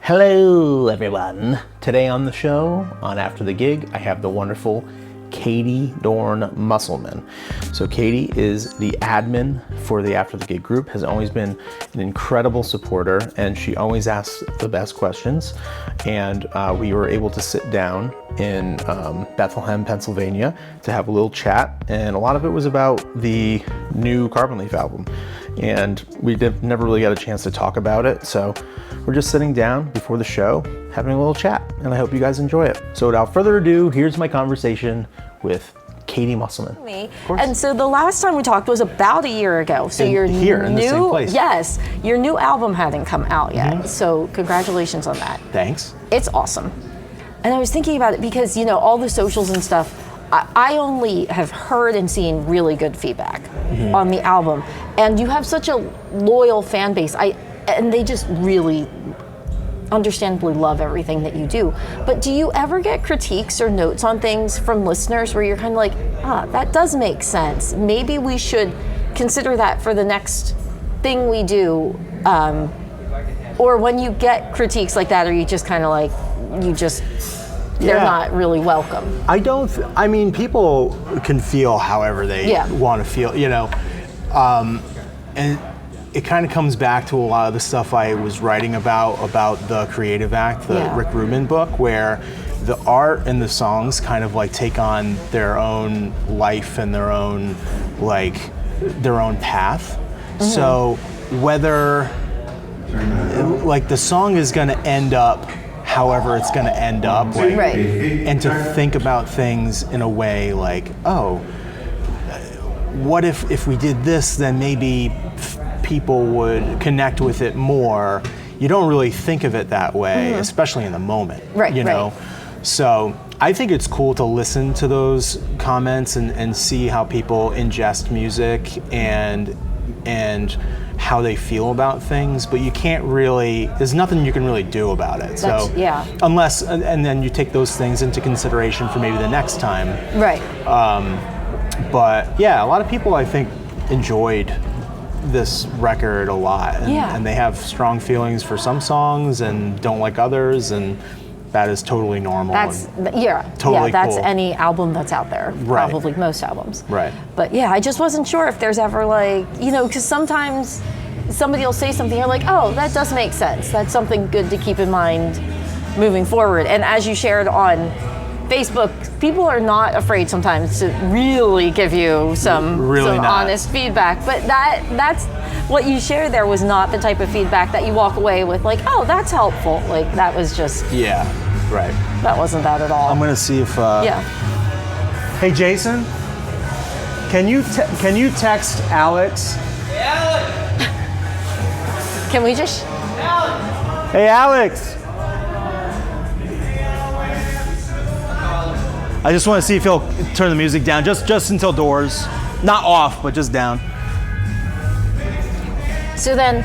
Hello everyone. Today on the show, on After the Gig, I have the wonderful Katie Dorn Musselman. So Katie is the admin for the After the Gig group, has always been an incredible supporter, and she always asks the best questions. And we were able to sit down in Bethlehem, Pennsylvania to have a little chat, and a lot of it was about the new Carbon Leaf album. And we never really got a chance to talk about it, so we're just sitting down before the show, having a little chat, and I hope you guys enjoy it. So without further ado, here's my conversation with Katie Musselman. And so the last time we talked was about a year ago. So in the same place. Yes, your new album hadn't come out yet. Mm-hmm. So congratulations on that. Thanks. It's awesome. And I was thinking about it because, you know, all the socials and stuff, I only have heard and seen really good feedback on the album. And you have such a loyal fan base. And they just really understandably love everything that you do. But do you ever get critiques or notes on things from listeners where you're kind of like, that does make sense. Maybe we should consider that for the next thing we do. Or when you get critiques like that, are you just kind of like, they're not really welcome? I mean, people can feel however they want to feel, you know. And it kind of comes back to a lot of the stuff I was writing about the Creative Act, the Rick Rubin book, where the art and the songs kind of like take on their own life and their own path. Mm-hmm. So whether like the song is going to end up however it's going to end up, and to think about things in a way like, what if we did this, then maybe people would connect with it more. You don't really think of it that way, especially in the moment, you know? So I think it's cool to listen to those comments and see how people ingest music and how they feel about things, but you can't really, there's nothing you can really do about it. Unless, and then you take those things into consideration for maybe the next time. Right. But yeah, a lot of people I think enjoyed this record a lot, and they have strong feelings for some songs and don't like others, and that is totally normal. That's totally that's cool. any album that's out there, probably most albums. Right. But yeah, I just wasn't sure if there's ever like, you know, because sometimes somebody will say something, you're like, oh, that does make sense. That's something good to keep in mind moving forward. And as you shared on Facebook, people are not afraid sometimes to really give you some honest feedback. But that's what you shared there was not the type of feedback that you walk away with like, oh, that's helpful. Like that was just that wasn't that at all. I'm gonna see if Hey Jason, can you text Alex? Hey Alex. Can we just? Alex. Hey Alex. I just want to see if he'll turn the music down, just until doors. Not off, but just down. So then,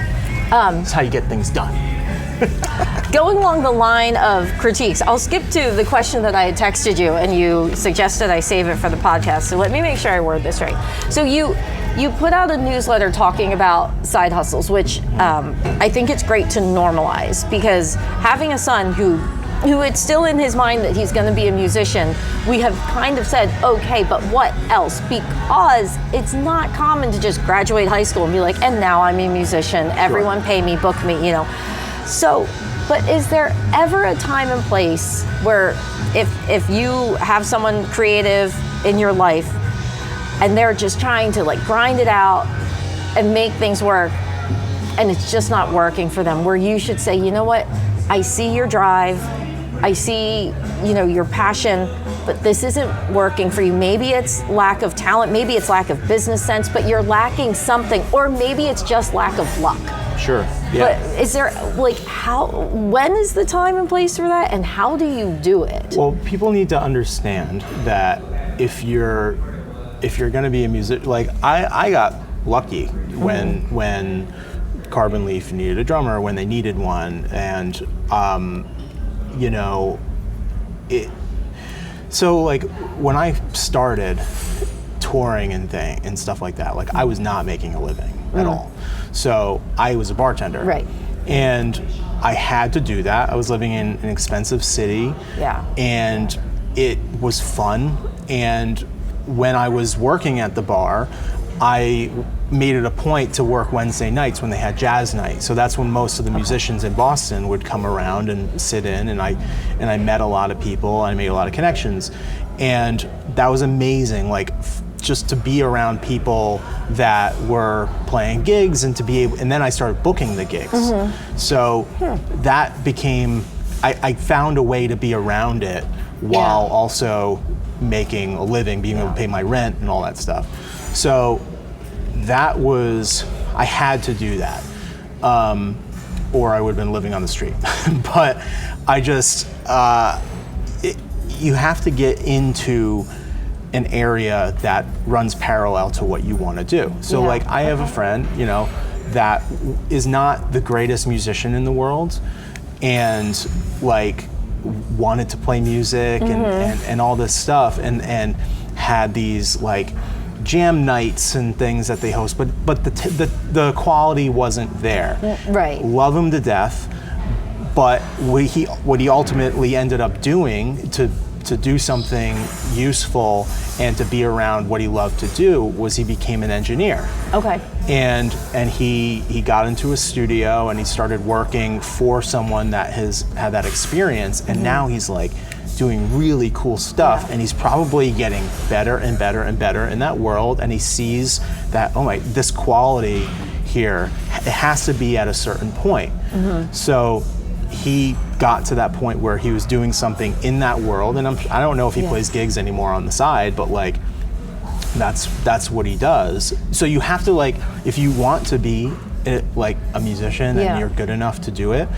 that's how you get things done. going along the line of critiques, I'll skip to the question that I had texted you, and you suggested I save it for the podcast. So let me make sure I word this right. So you put out a newsletter talking about side hustles, which I think it's great to normalize, because having a son who it's still in his mind that he's going to be a musician, we have kind of said, okay, but what else? Because it's not common to just graduate high school and be like, and now I'm a musician, everyone pay me, book me, you know. So, but is there ever a time and place where if you have someone creative in your life and they're just trying to like grind it out and make things work and it's just not working for them, where you should say, you know what, I see your drive, I see, you know, your passion, but this isn't working for you. Maybe it's lack of talent, maybe it's lack of business sense, but you're lacking something, or maybe it's just lack of luck. Sure. Yeah. But is there when is the time and place for that, and how do you do it? Well, people need to understand that if you're going to be a musician, like I got lucky when Carbon Leaf needed a drummer, when they needed one, and you know, so like when I started touring and stuff like that, like I was not making a living at all. So I was a bartender. Right. And I had to do that. I was living in an expensive city. Yeah. And it was fun. And when I was working at the bar, I made it a point to work Wednesday nights when they had jazz night. So that's when most of the musicians in Boston would come around and sit in, and I met a lot of people. I made a lot of connections, and that was amazing. Like just to be around people that were playing gigs, and to be able, and then I started booking the gigs. So that became, I found a way to be around it while also making a living, being able to pay my rent and all that stuff. So that was, I had to do that, or I would have been living on the street. But I just, you have to get into an area that runs parallel to what you want to do. So like I have a friend, you know, that is not the greatest musician in the world, and like wanted to play music and all this stuff, and had these like jam nights and things that they host, but the quality wasn't there. Right. Love him to death, but what he ultimately ended up doing to do something useful and to be around what he loved to do was he became an engineer. Okay. And he got into a studio and he started working for someone that has had that experience, and now he's like doing really cool stuff, and he's probably getting better and better and better in that world, and he sees that, oh my, this quality here, it has to be at a certain point. So he got to that point where he was doing something in that world, and I don't know if he plays gigs anymore on the side, but like that's what he does. So you have to, like, if you want to be like a musician and you're good enough to do it,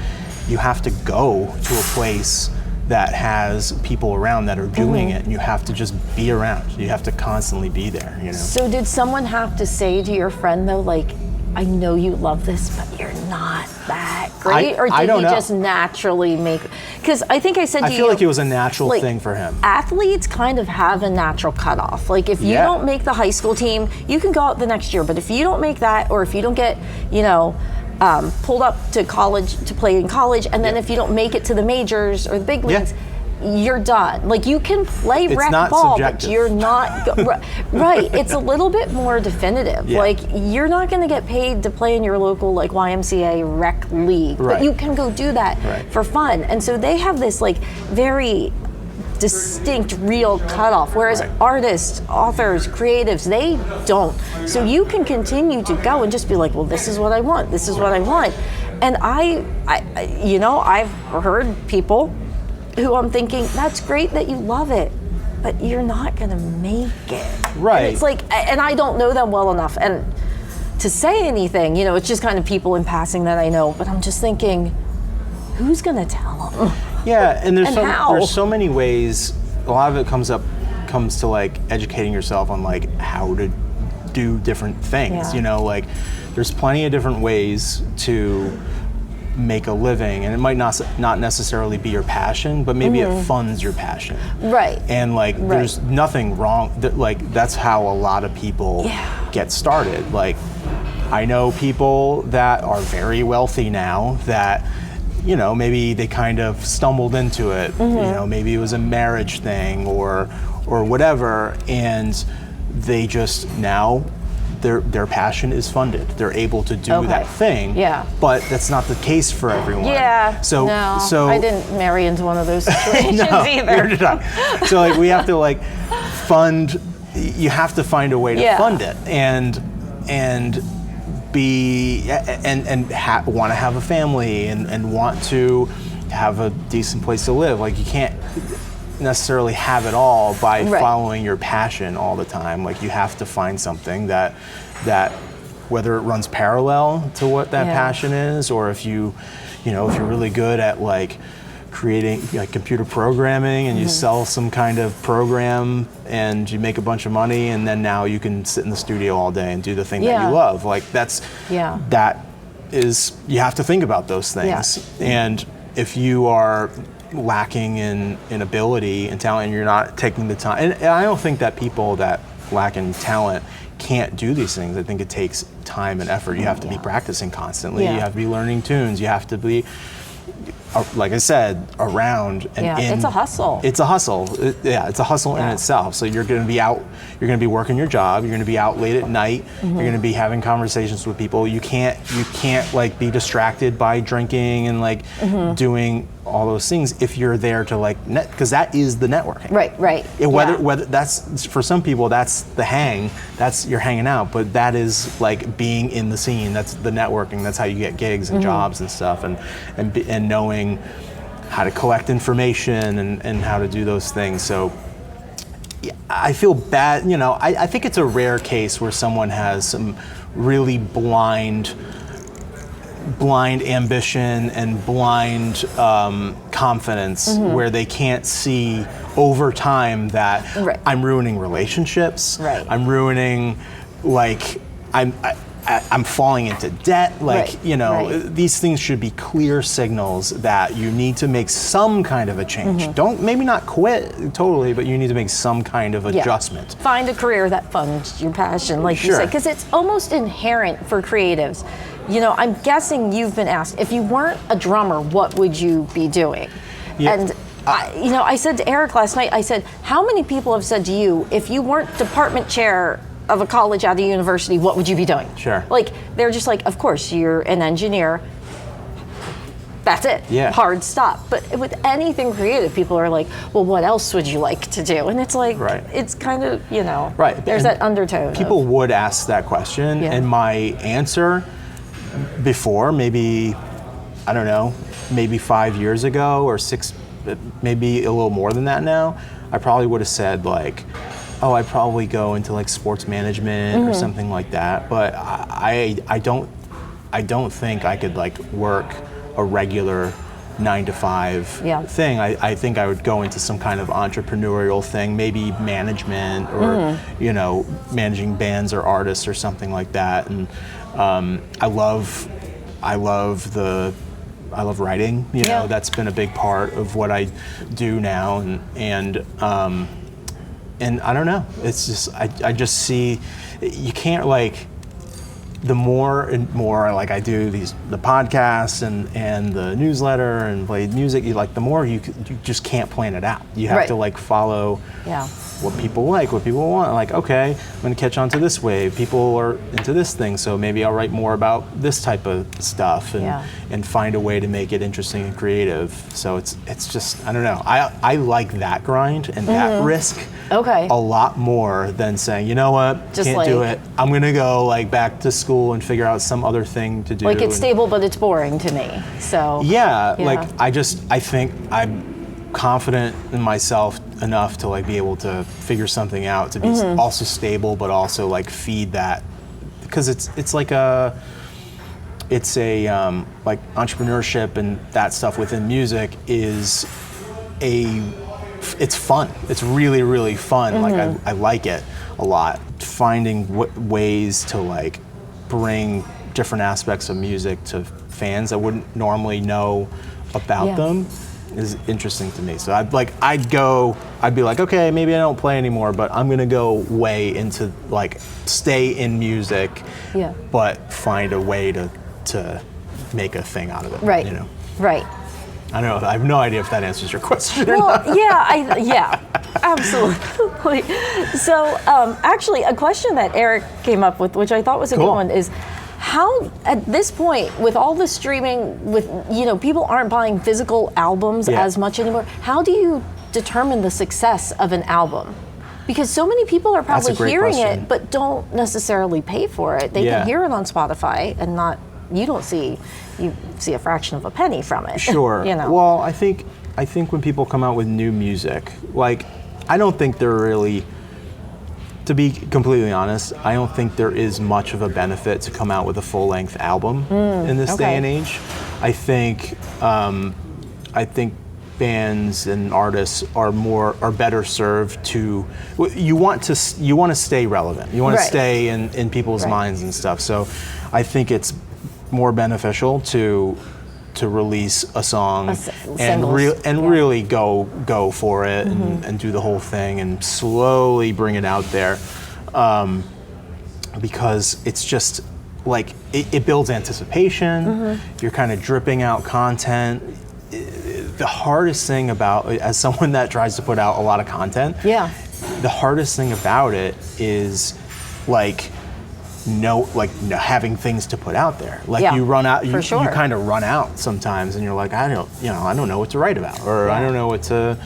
you have to go to a place that has people around that are doing it, and you have to just be around. You have to constantly be there, you know. So did someone have to say to your friend though, like, I know you love this, but you're not that great? Or did he just naturally make, because I think I said to you, I feel like it was a natural thing for him. Athletes kind of have a natural cutoff. Like if you don't make the high school team, you can go out the next year, but if you don't make that, or if you don't get, you know, pulled up to college to play in college, and then if you don't make it to the majors or the big leagues, you're done. Like you can play rec ball, subjective. but you're not right. It's a little bit more definitive. Like you're not going to get paid to play in your local like YMCA rec league, but you can go do that for fun. And so they have this like very distinct real cutoff, whereas artists, authors, creatives, they don't. So you can continue to go and just be like, well, this is what I want, this is what I want. And I you know, I've heard people who I'm thinking, that's great that you love it, but you're not gonna make it. Right. And it's like, and I don't know them well enough and to say anything, you know, it's just kind of people in passing that I know, but I'm just thinking, who's gonna tell them? Yeah, and there's so many ways. A lot of it comes to like educating yourself on like how to do different things. You know, like there's plenty of different ways to make a living, and it might not necessarily be your passion, but maybe it funds your passion. Right. And like there's nothing wrong. Like that's how a lot of people get started. Like I know people that are very wealthy now that, you know, maybe they kind of stumbled into it. You know, maybe it was a marriage thing or whatever, and they just now their passion is funded. They're able to do that thing. Yeah. But that's not the case for everyone. Yeah. So I didn't marry into one of those situations either. Neither did I. So like we have to like fund. You have to find a way to fund it and be and want to have a family and want to have a decent place to live. Like you can't necessarily have it all by following your passion all the time. Like you have to find something that whether it runs parallel to what that passion is, or if you know, if you're really good at like creating like computer programming and you sell some kind of program and you make a bunch of money, and then now you can sit in the studio all day and do the thing that you love. Like that is, you have to think about those things. And if you are lacking in ability and talent and you're not taking the time, and I don't think that people that lack in talent can't do these things. I think it takes time and effort. You have to be practicing constantly. You have to be learning tunes. You have to be like I said, around and Yeah, it's a hustle. It's a hustle. It's a hustle in itself. So you're going to be out, you're going to be working your job, you're going to be out late at night, you're going to be having conversations with people. You can't like be distracted by drinking and like doing all those things if you're there to like because that is the networking. Right. Whether that's for some people, that's the hang, that's you're hanging out, but that is like being in the scene. That's the networking. That's how you get gigs and jobs and stuff, and knowing how to collect information and how to do those things. So yeah, I feel bad. I think it's a rare case where someone has some really blind ambition and blind confidence where they can't see over time that I'm ruining relationships. Right. I'm ruining, like, I'm falling into debt. Like, these things should be clear signals that you need to make some kind of a change. Don't, maybe not quit totally, but you need to make some kind of adjustment. Find a career that funds your passion, like you said, because it's almost inherent for creatives. I'm guessing you've been asked, if you weren't a drummer, what would you be doing? Yeah. And I said to Eric last night, I said, how many people have said to you, if you weren't department chair of a college at a university, what would you be doing? Sure. Like, they're just like, of course, you're an engineer. That's it. Yeah. Hard stop. But with anything creative, people are like, well, what else would you like to do? And it's like, it's kind of, there's that undertone. People would ask that question, and my answer before, maybe, I don't know, maybe 5 years ago or 6, maybe a little more than that now, I probably would have said like, oh, I'd probably go into like sports management or something like that. But I don't think I could like work a regular 9-to-5 thing. I think I would go into some kind of entrepreneurial thing, maybe management or managing bands or artists or something like that. And I love writing. That's been a big part of what I do now, and I don't know. It's just I just see you can't like. The more and more like I do the podcasts and the newsletter and play music, the more you just can't plan it out. You have to like follow what people like, what people want. Like, okay, I'm gonna catch on to this wave. People are into this thing, so maybe I'll write more about this type of stuff and find a way to make it interesting and creative. So it's just, I don't know. I like that grind and that risk a lot more than saying, you know what, just can't do it. I'm gonna go like back to school and figure out some other thing to do. Like it's stable, but it's boring to me. So like I think I'm confident in myself enough to like be able to figure something out to be also stable, but also like feed that, because it's like like entrepreneurship and that stuff within music is it's fun. It's really, really fun. Like I like it a lot. Finding ways to like bring different aspects of music to fans that wouldn't normally know about them is interesting to me. So I'd be like, okay, maybe I don't play anymore, but I'm gonna go way into like stay in music, but find a way to make a thing out of it. Right. Right. I don't know. I have no idea if that answers your question. Well, absolutely. So, actually, a question that Eric came up with, which I thought was a good one, is how, at this point, with all the streaming, with people aren't buying physical albums as much anymore. How do you determine the success of an album? Because so many people are probably hearing it, but don't necessarily pay for it. They can hear it on Spotify and not. You see a fraction of a penny from it. Sure. Well, I think when people come out with new music, like, I don't think they're really, to be completely honest, I don't think there is much of a benefit to come out with a full-length album in this day and age. I think bands and artists are better served to. You want to stay relevant. You want to stay in people's minds and stuff. So, I think it's more beneficial to release a song and really go for it and do the whole thing and slowly bring it out there, because it's just like it builds anticipation. You're kind of dripping out content. the hardest thing about, as someone that tries to put out a lot of content, the hardest thing about it is like having things to put out there. Like you run out, you kind of run out sometimes, and you're like, I don't know what to write about, or I don't know what to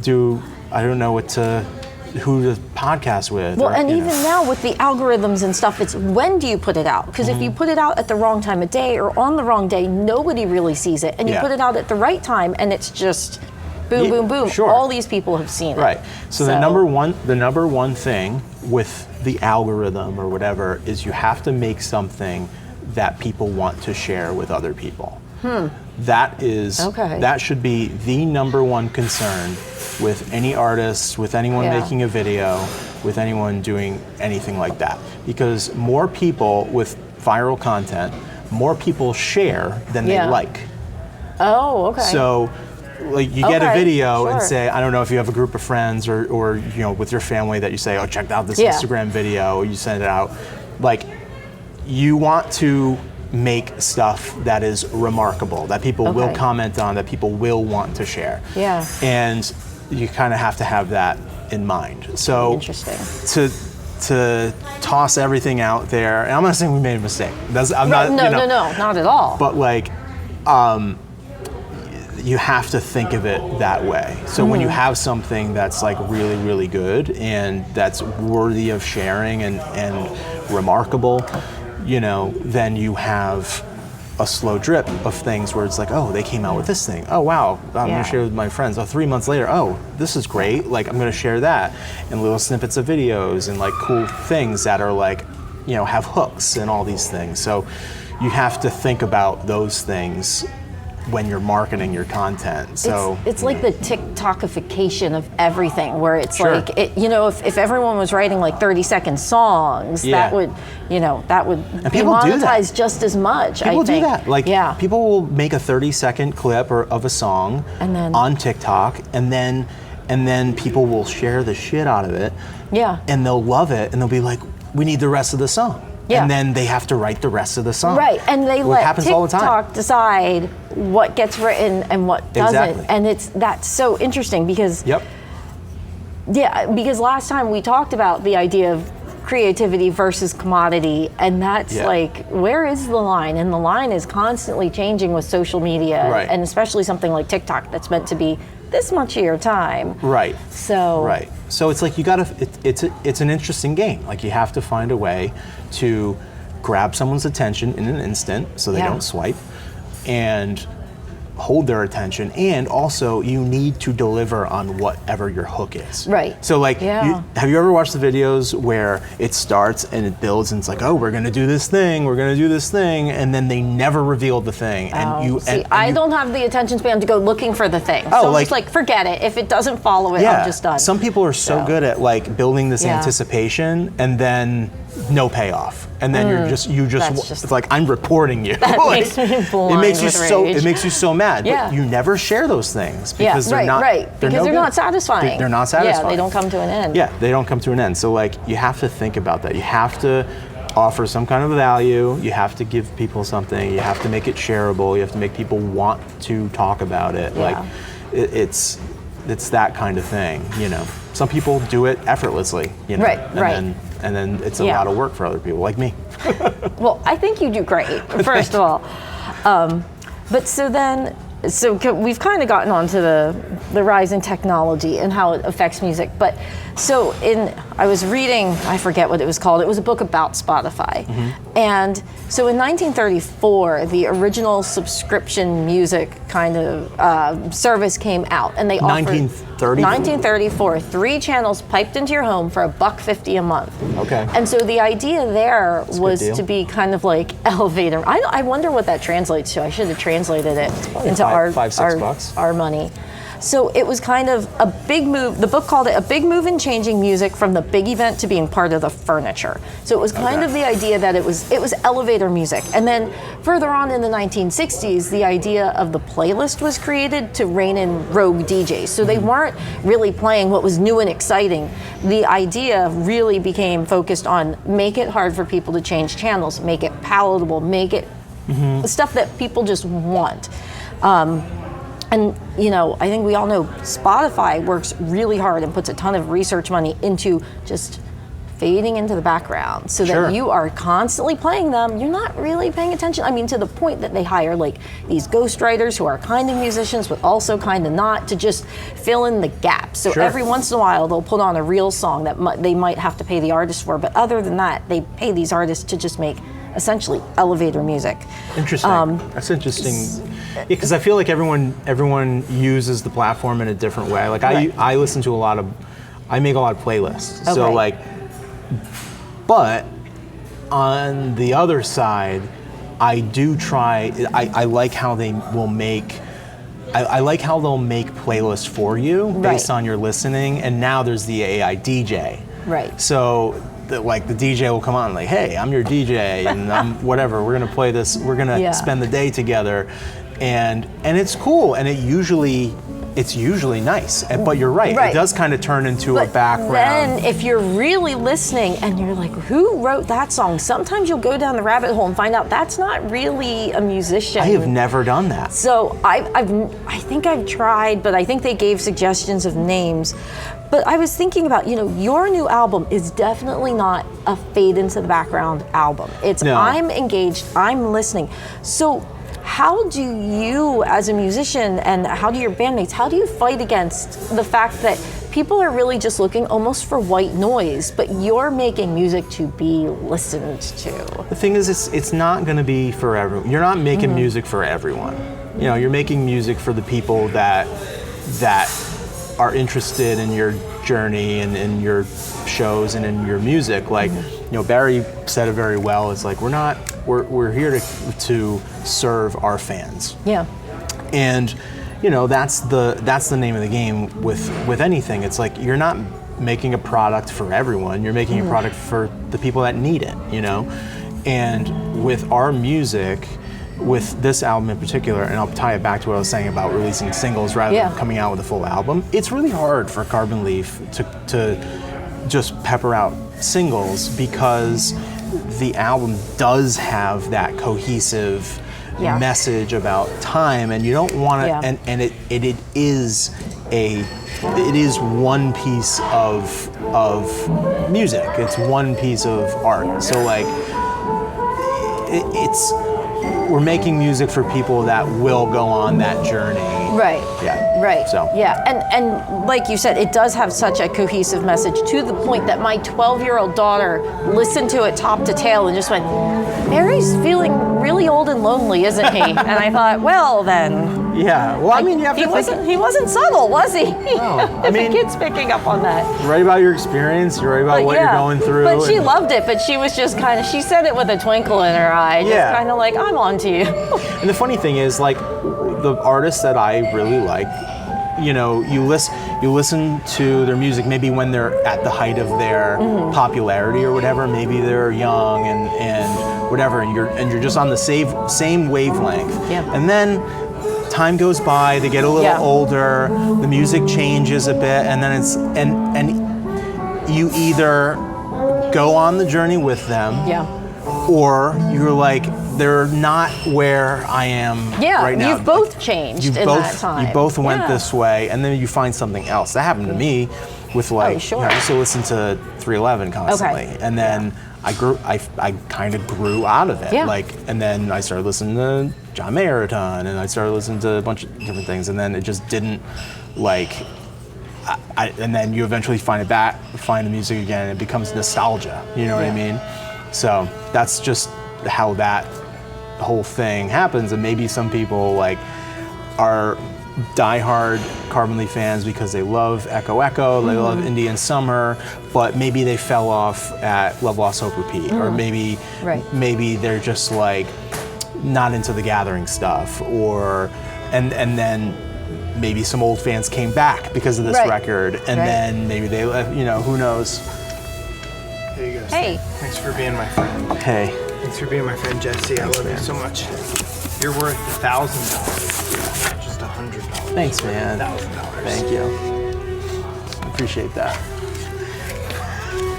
do, I don't know who to podcast with. Well, and even now with the algorithms and stuff, it's when do you put it out? Because if you put it out at the wrong time of day or on the wrong day, nobody really sees it. And you put it out at the right time, and it's just boom, boom, boom. Sure. All these people have seen it. Right. So the number one thing with the algorithm or whatever is you have to make something that people want to share with other people. That should be the number one concern with any artist, with anyone making a video, with anyone doing anything like that. Because more people with viral content, more people share than they like. Oh, okay. So like you get a video and say, I don't know if you have a group of friends or with your family that you say, oh, check out this Instagram video, you send it out. Like, you want to make stuff that is remarkable, that people will comment on, that people will want to share. Yeah. And you kind of have to have that in mind. So interesting. To toss everything out there, and I'm not saying we made a mistake. No, not at all. But like, you have to think of it that way. So when you have something that's like really, really good and that's worthy of sharing and remarkable, then you have a slow drip of things where it's like, oh, they came out with this thing. Oh, wow, I'm gonna share with my friends. Oh, 3 months later, oh, this is great. Like, I'm gonna share that. And little snippets of videos and like cool things that are like, have hooks and all these things. So you have to think about those things when you're marketing your content. So it's like the TikTokification of everything, where it's like, if everyone was writing like 30-second songs, that would be monetized just as much. People I think. do that. Like, people will make a 30-second clip of a song on TikTok, and then people will share the shit out of it. Yeah. And they'll love it, and they'll be like, we need the rest of the song. Yeah. And then they have to write the rest of the song. Right, and they let TikTok decide what gets written and what doesn't. Exactly. And that's so interesting because because last time we talked about the idea of creativity versus commodity, and that's like, where is the line? And the line is constantly changing with social media, and especially something like TikTok that's meant to be this much of your time. Right. So it's like it's an interesting game. Like, you have to find a way to grab someone's attention in an instant so they don't swipe, and hold their attention, and also you need to deliver on whatever your hook is. Right. So like, have you ever watched the videos where it starts and it builds and it's like, oh, we're gonna do this thing, and then they never reveal the thing. I don't have the attention span to go looking for the thing. So I'm just like, forget it. If it doesn't follow it, I'm just done. Some people are so good at like building this anticipation and then no payoff. And then it's like, I'm reporting you. That makes me blind it makes you so mad. But you never share those things because they're not not satisfying. They're not satisfying. Yeah, they don't come to an end. Yeah, they don't come to an end. So like, you have to think about that. You have to offer some kind of value. You have to give people something. You have to make it shareable. You have to make people want to talk about it. Yeah. Like, it's that kind of thing. Some people do it effortlessly. And then it's a lot of work for other people like me. Well, I think you do great, first of all. But so we've kind of gotten onto the rise in technology and how it affects music. But I was reading, I forget what it was called. It was a book about Spotify. And so in 1934, the original subscription music kind of service came out, and they offered 1934, 3 channels piped into your home for $1.50 a month. Okay. And so the idea there was to be kind of like elevator. I wonder what that translates to. I should have translated it into our money. So it was kind of a big move. The book called it a big move in changing music from the big event to being part of the furniture. So it was kind of the idea that it was elevator music. And then further on in the 1960s, the idea of the playlist was created to rein in rogue DJs. So they weren't really playing what was new and exciting. The idea really became focused on make it hard for people to change channels, make it palatable, make it stuff that people just want. And, you know, I think we all know Spotify works really hard and puts a ton of research money into just fading into the background so that you are constantly playing them. You're not really paying attention. I mean, to the point that they hire like these ghostwriters who are kind of musicians but also kind of not, to just fill in the gaps. So every once in a while they'll put on a real song that they might have to pay the artist for, but other than that, they pay these artists to just make essentially elevator music. Interesting. That's interesting. Yeah, because I feel like everyone uses the platform in a different way. Like I listen to I make a lot of playlists. Okay. So like, but on the other side, I do try. I like how they will make. I like how they'll make playlists for you based on your listening. And now there's the AI DJ. Right. So the DJ will come on like, hey, I'm your DJ, and I'm whatever. We're gonna play this. We're gonna spend the day together, and it's cool. And it's usually nice. But you're right. It does kind of turn into a background. Then if you're really listening and you're like, who wrote that song? Sometimes you'll go down the rabbit hole and find out that's not really a musician. I have never done that. So I think I've tried, but I think they gave suggestions of names. But I was thinking about, you know, your new album is definitely not a fade into the background album. It's I'm engaged, I'm listening. So how do you, as a musician, and how do your bandmates, how do you fight against the fact that people are really just looking almost for white noise, but you're making music to be listened to? The thing is, it's not going to be for everyone. You're not making music for everyone. You know, you're making music for the people that are interested in your journey and in your shows and in your music. Like, you know, Barry said it very well. It's like we're here to serve our fans. Yeah. And you know, that's the name of the game with anything. It's like you're not making a product for everyone. You're making a product for the people that need it, you know? And with our music, with this album in particular, and I'll tie it back to what I was saying about releasing singles rather than coming out with a full album, it's really hard for Carbon Leaf to just pepper out singles because the album does have that cohesive message about time, and you don't want to, and it is one piece of music. It's one piece of art. So like, we're making music for people that will go on that journey. Right. Yeah. Right. So. Yeah. And like you said, it does have such a cohesive message to the point that my 12-year-old daughter listened to it top to tail and just went, Barry's feeling really old and lonely, isn't he? And I thought, well then. Yeah. Well, I mean, you have to. He wasn't subtle, was he? No. I mean, the kid's picking up on that. You're right about your experience. You're right about what you're going through. But she loved it. But she was just kind of. She said it with a twinkle in her eye, just kind of like, I'm on to you. And the funny thing is, like, the artists that I really like, you know, you listen to their music maybe when they're at the height of their popularity or whatever. Maybe they're young and whatever, and you're just on the same wavelength. Yeah. And then time goes by, they get a little older, the music changes a bit, and then and you either go on the journey with them, or you're like, they're not where I am right now. You've both changed that time. You both went this way, and then you find something else. That happened to me with like, you know, I used to listen to 311 constantly, and then I kind of grew out of it. Like, and then I started listening to John Mayer a ton, and I started listening to a bunch of different things, and then it just didn't like. And then you eventually find the music again, and it becomes nostalgia. You know what I mean? So that's just how that whole thing happens. And maybe some people like are diehard Carbon Leaf fans because they love Echo Echo, they love Indian Summer, but maybe they fell off at Love Lost Hope Repeat, or maybe they're just like not into the Gathering stuff, or and then maybe some old fans came back because of this record, and then maybe they left, you know, who knows. There you go. Hey. Thanks for being my friend. Hey. Thanks for being my friend, Jesse. I love you so much. You're worth $1,000, not just $100. Thanks, man. $1,000. Thank you. I appreciate that.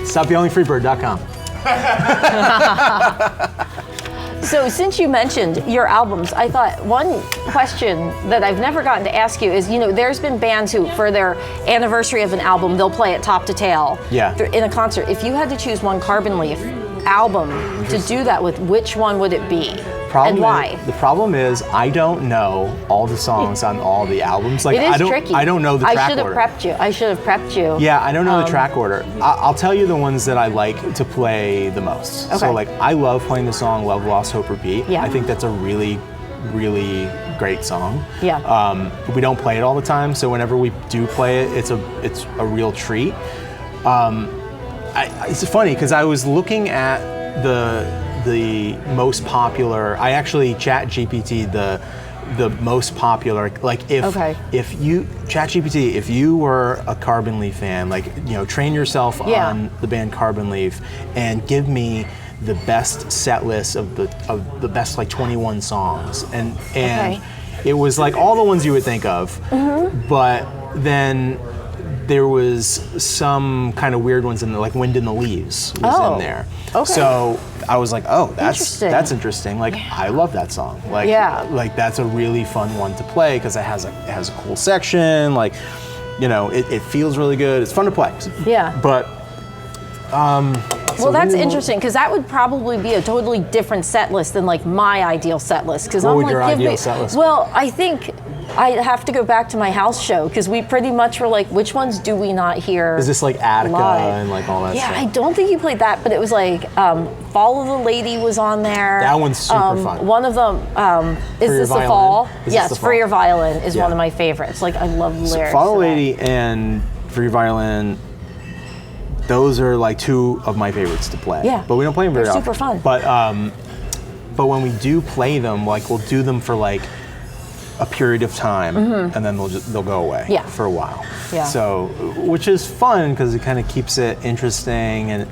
StopYellingFreebird.com. So since you mentioned your albums, I thought one question that I've never gotten to ask you is, there's been bands who, for their anniversary of an album, they'll play it top to tail in a concert. If you had to choose one Carbon Leaf album to do that with, which one would it be? And why? The problem is I don't know all the songs on all the albums. Like, it is tricky. I don't know the track order. I should have prepped you. Yeah, I don't know the track order. I'll tell you the ones that I like to play the most. Okay. So like, I love playing the song Love, Lost, Hope, Repeat. Yeah. I think that's a really, really great song. Yeah. We don't play it all the time, so whenever we do play it, it's a real treat. It's funny because I was looking at the most popular. I actually chat GPT the most popular. Like if ChatGPT, if you were a Carbon Leaf fan, like train yourself on the band Carbon Leaf and give me the best set list of the best like 21 songs, and it was like all the ones you would think of, but then there was some kind of weird ones in there, like Wind in the Leaves was in there. Okay. So I was like, oh, that's interesting. Like, I love that song. Like, like that's a really fun one to play because it has a cool section. Like, it feels really good. It's fun to play. Yeah. But well, that's interesting because that would probably be a totally different set list than like my ideal set list. What would your ideal set list be? Well, I think I have to go back to my house show because we pretty much were like, which ones do we not hear? Is this like Attica live? And like all that stuff? Yeah, I don't think you played that, but it was like Follow the Lady was on there. That one's super fun. One of them, Is This the Fall? Yes, For Your Violin is one of my favorites. Like, I love the lyrics. Follow the Lady and For Your Violin, those are like two of my favorites to play. Yeah. But we don't play them very often. Super fun. But when we do play them, like we'll do them for like a period of time, and then they'll go away for a while. Yeah. So, which is fun because it kind of keeps it interesting, and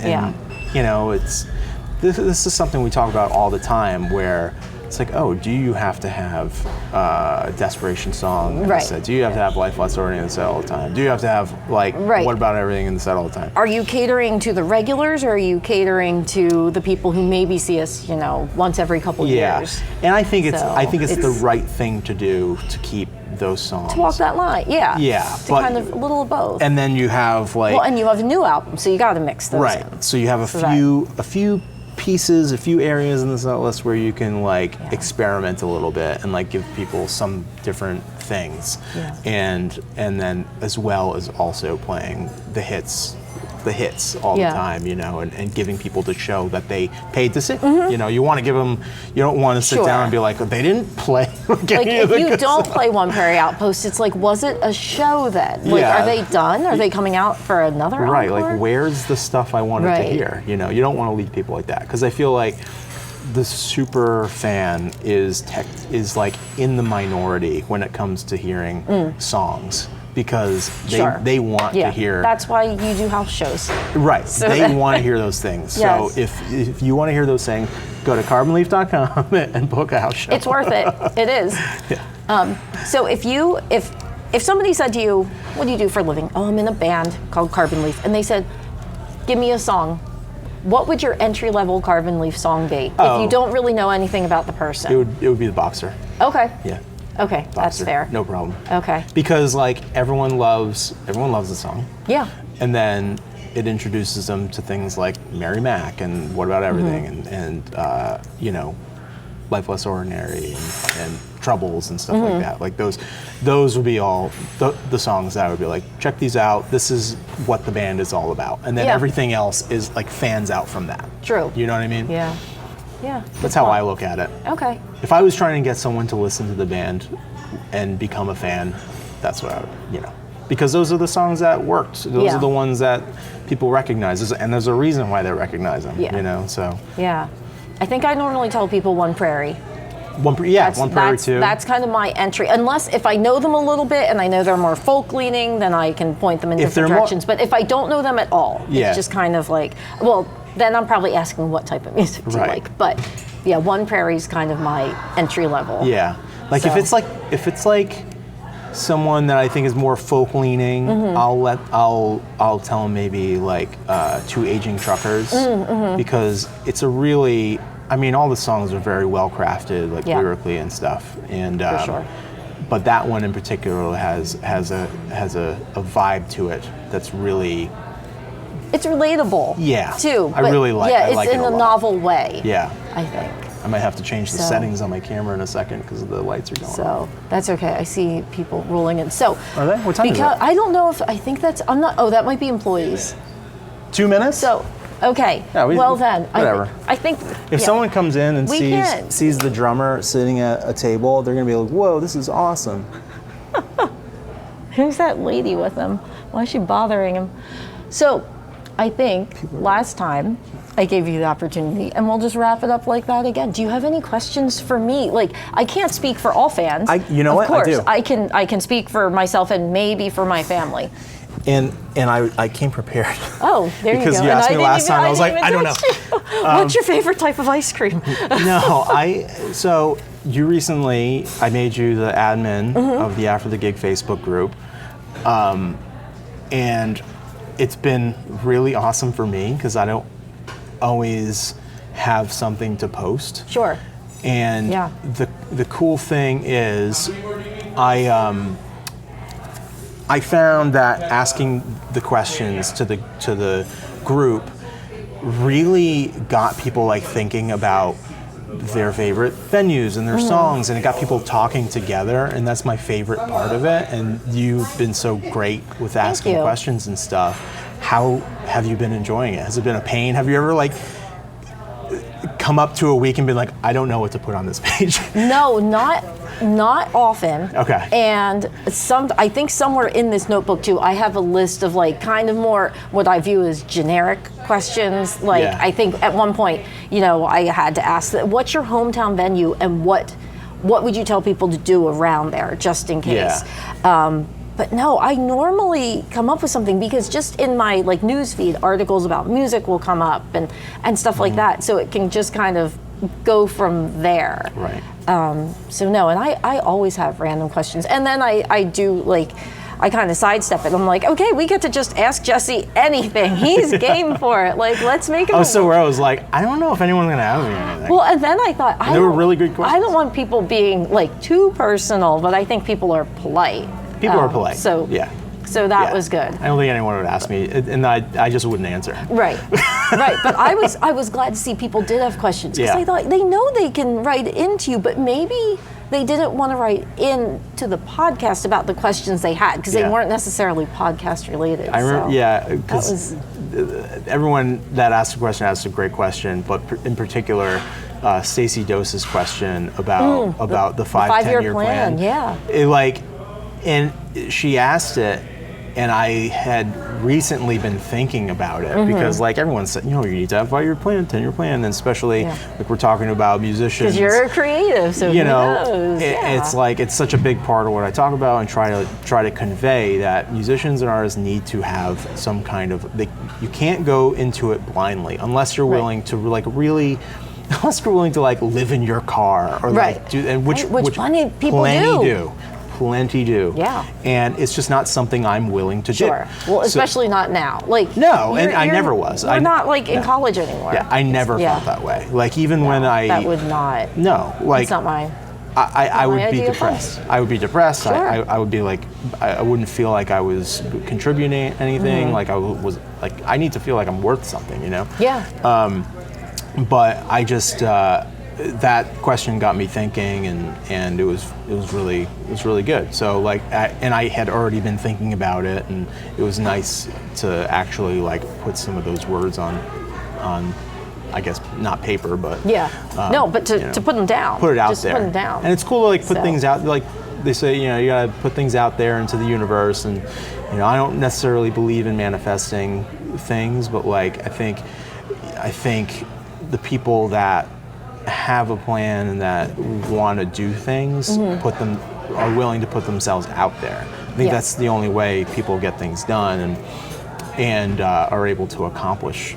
this is something we talk about all the time where it's like, oh, do you have to have a Desperation Song in the set? Do you have to have Life Less Ordinary in the set all the time? Do you have to have like What About Everything in the set all the time? Are you catering to the regulars, or are you catering to the people who maybe see us, once every couple years? And I think it's the right thing to do to keep those songs. To walk that line, yeah. To kind of a little of both. And then you have like and you have a new album, so you got to mix those in. So you have a few pieces, a few areas in the set list where you can like experiment a little bit and like give people some different things, and then as well as also playing the hits all the time, and giving people the show that they paid to see. You want to give them. You don't want to sit down and be like, they didn't play. Like if you don't play One Prairie Outpost, it's like, was it a show then? Like, are they done? Are they coming out for another encore? Right. Like, where's the stuff I wanted to hear? You don't want to leave people like that because I feel like the super fan is like in the minority when it comes to hearing songs. Because they want to hear. That's why you do house shows. Right. So they want to hear those things. So if you want to hear those things, go to carbonleaf.com and book a house show. It's worth it. It is. So if somebody said to you, what do you do for a living? Oh, I'm in a band called Carbon Leaf. And they said, give me a song. What would your entry-level Carbon Leaf song be if you don't really know anything about the person? It would be The Boxer. Okay. Yeah. Okay, Boxer. that's fair. No problem. Okay. Because like everyone loves the song. Yeah. And then it introduces them to things like Mary Mac and What About Everything and Life Less Ordinary and Troubles and stuff like that. Like those would be all the songs that I would be like, check these out. This is what the band is all about. And then everything else is like fans out from that. True. You know what I mean? Yeah. Yeah. That's how I look at it. Okay. If I was trying to get someone to listen to the band and become a fan, that's what I would, because those are the songs that worked. Those are the ones that people recognize, and there's a reason why they recognize them, so. Yeah. I think I normally tell people One Prairie. One Prairie too. That's kind of my entry. Unless if I know them a little bit and I know they're more folk leaning, then I can point them in different directions. But if I don't know them at all, it's just kind of like, well, then I'm probably asking what type of music do you like. But yeah, One Prairie's kind of my entry level. Yeah. Like if it's like someone that I think is more folk leaning, I'll tell them maybe like Two Aging Truckers because it's a really I mean, all the songs are very well crafted, like Yeah. lyrically and stuff. And For sure. but that one in particular has a vibe to it that's really, It's relatable. Yeah. Too. I but really like- Yeah, I it's like it in a a lot. novel way. yeah. I think. I might have to change the So- settings on my camera in a second because the lights are going on. So that's okay. I see people rolling in. So Are they? What time is because it? I don't know if I think that's I'm not. Oh, that might be employees. 2 minutes? So okay. Yeah, well then, whatever. I think If yeah. someone comes in and We can. sees the drummer sitting at a table, they're gonna be like, "Whoa, this is awesome." Who's that lady with him? Why is she bothering him? So, I think last time I gave you the opportunity, and we'll just wrap it up like that again. Do you have any questions for me? Like, I can't speak for all fans. You know what? Of course, I do. I can speak for myself and maybe for my family. And I came prepared. Oh, there you go. Because you And asked me didn't last time, I was didn't like, even I don't touch you. What's your favorite type of ice cream? No, so you recently, I made you the admin of the After the Gig Facebook group. And it's been really awesome for me because I don't always have something to post. Sure. And Yeah. the cool thing is I found that asking the questions to the group really got people like thinking about their favorite venues and their songs, and it got people talking together, and that's my favorite part of it. And you've been so great with asking you. questions and stuff. How have you been enjoying it? Has it been a pain? Have you ever like come up to a week and been like, I don't know what to put on this page? No, not often. Okay. And I think somewhere in this notebook too, I have a list of like kind of more what I view as generic questions. Like Yeah. I think at one point, I had to ask, what's your hometown venue and what would you tell people to do around there just in case? Yeah. But no, I normally come up with something because just in my like news feed, articles about music will come up and stuff like that. So it can just kind of go from there. Right. So no, and I always have random questions. And then I do like, I kind of sidestep it. I'm like, okay, we get to just ask Jesse anything. He's game for it. Like, let's make him. So where I was like, I don't know if anyone's gonna ask me anything. Well, and then I thought, They were really good questions. I don't want people being like too personal, but I think people are polite. People are polite. So yeah. So that Yeah. was good. I don't think anyone would ask me, and I just wouldn't answer. Right, right. But I was glad to see people did have questions because Yeah. I thought they know they can write into you, but maybe they didn't want to write in to the podcast about the questions they had because they Yeah. weren't necessarily podcast related. I remember, so yeah, that because was everyone that asked a question asked a great question, but in particular, Stacey Dose's question about the 5-10 year plan. Yeah. And she asked it, and I had recently been thinking about it because like everyone said, you need to have a 5-year plan, 10-year plan, and especially like we're talking about musicians. because you're a creative, so who knows? Yeah. It's like it's such a big part of what I talk about and try to convey that musicians and artists need to have some kind of you can't go into it blindly unless you're willing to unless you're willing to like live in your car or like do, and which plenty of people do. Plenty do. Yeah. And it's just not something I'm willing to do. Sure. Well, especially not now. Like No, and I never was. We're not like in college anymore. Yeah, I never felt that way. Like even when I that would not. No, like It's not mine. I would be idea of depressed. I would be depressed. Sure. I would be like, I wouldn't feel like I was contributing anything. Like I was like, I need to feel like I'm worth something, Yeah. But I just that question got me thinking, and it was really good. So like, and I had already been thinking about it, and it was nice to actually like put some of those words on. I guess not paper, but no, but to put them down. Put it out just there. Put them down. And it's cool to like put things out. Like they say, you gotta put things out there into the universe. And I don't necessarily believe in manifesting things, but like I think the people that have a plan and that want to do things are willing to put themselves out there. I think that's the only way people get things done and are able to accomplish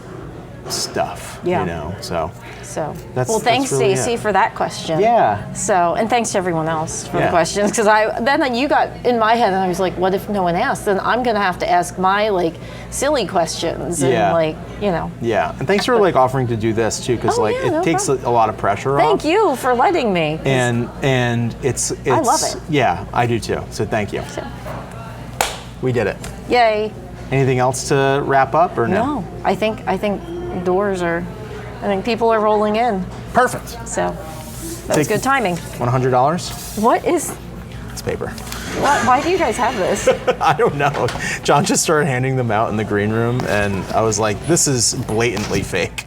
stuff. Yeah. You know, so. Well, thanks, really Stacy, it. for that question. Yeah. So, and thanks to everyone else for the Yeah. questions, because then you got in my head, and I was like, what if no one asked? Then I'm gonna have to ask my like silly questions, and like, you know. Yeah, and thanks for like offering to do this too, because like it takes a lot of pressure off. Thank you for letting me. And it's I love it. Yeah, I do too. So thank you. We did it. Yay. Anything else to wrap up or no? No, I think doors are. I think people are rolling in. Perfect. So that's good timing. $100? What is? It's paper. Why do you guys have this? I don't know. John just started handing them out in the green room, and I was like, this is blatantly fake.